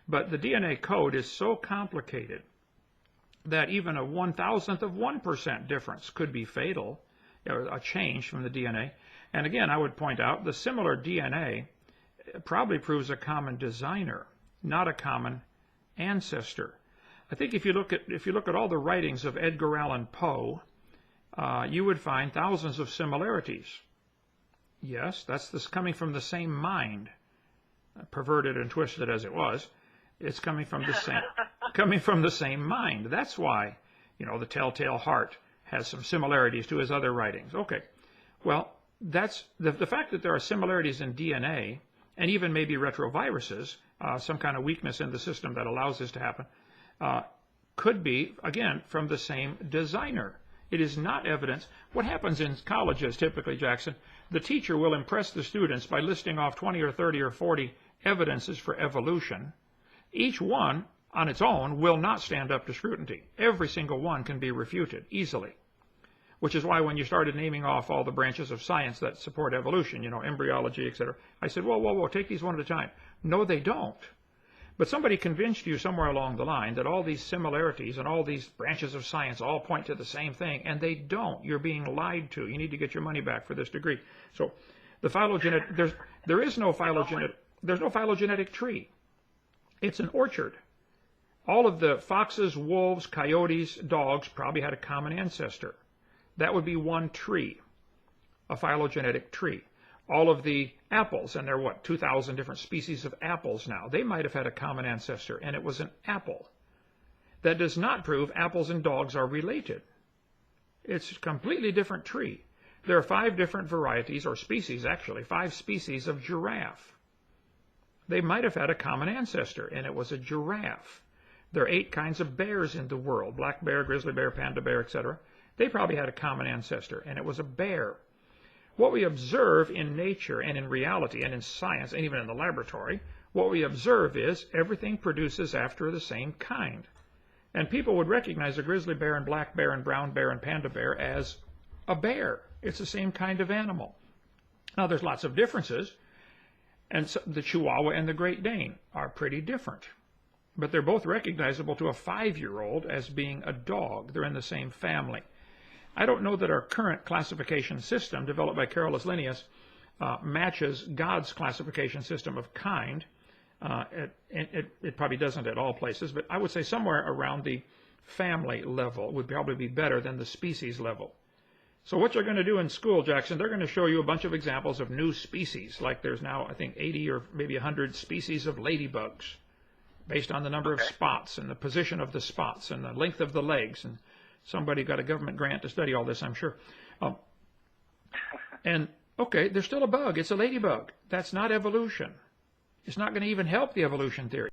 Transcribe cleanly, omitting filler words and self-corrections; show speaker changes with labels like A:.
A: But the DNA code is so complicated that even a 1,000th of 1% difference could be fatal, a change from the DNA. And again, I would point out the similar DNA probably proves a common designer, not a common ancestor. I think if you look at all the writings of Edgar Allan Poe, you would find thousands of similarities. Yes, that's this coming from the same mind, perverted and twisted as it was. It's coming from the same mind. That's why, the Telltale Heart has some similarities to his other writings. Okay, well, that's the fact that there are similarities in DNA and even maybe retroviruses, some kind of weakness in the system that allows this to happen, could be, again, from the same designer. It is not evidence. What happens in colleges typically, Jackson, the teacher will impress the students by listing off 20 or 30 or 40 evidences for evolution. Each one on its own will not stand up to scrutiny. Every single one can be refuted easily, which is why when you started naming off all the branches of science that support evolution, embryology, etc., I said, whoa, take these one at a time. No, they don't. But somebody convinced you somewhere along the line that all these similarities and all these branches of science all point to the same thing, and they don't. You're being lied to. You need to get your money back for this degree. So the phylogenetic, there's no phylogenetic tree. It's an orchard. All of the foxes, wolves, coyotes, dogs probably had a common ancestor. That would be one tree, a phylogenetic tree. All of the apples, and there are 2,000 different species of apples now, they might have had a common ancestor, and it was an apple. That does not prove apples and dogs are related. It's a completely different tree. There are 5 different varieties, or species actually, 5 species of giraffe. They might have had a common ancestor, and it was a giraffe. There are 8 kinds of bears in the world, black bear, grizzly bear, panda bear, etc. They probably had a common ancestor, and it was a bear. What we observe in nature and in reality and in science and even in the laboratory, what we observe is everything produces after the same kind. And people would recognize a grizzly bear and black bear and brown bear and panda bear as a bear. It's the same kind of animal. Now, there's lots of differences, and so the Chihuahua and the Great Dane are pretty different. But they're both recognizable to a 5-year-old as being a dog. They're in the same family. I don't know that our current classification system, developed by Carolus Linnaeus, matches God's classification system of kind. It probably doesn't at all places, but I would say somewhere around the family level would probably be better than the species level. So what you're going to do in school, Jackson, they're going to show you a bunch of examples of new species, like there's now, I think, 80 or maybe 100 species of ladybugs, based on the number of spots and the position of the spots and the length of the legs. And somebody got a government grant to study all this, I'm sure. And, okay, there's still a bug. It's a ladybug. That's not evolution. It's not going to even help the evolution theory.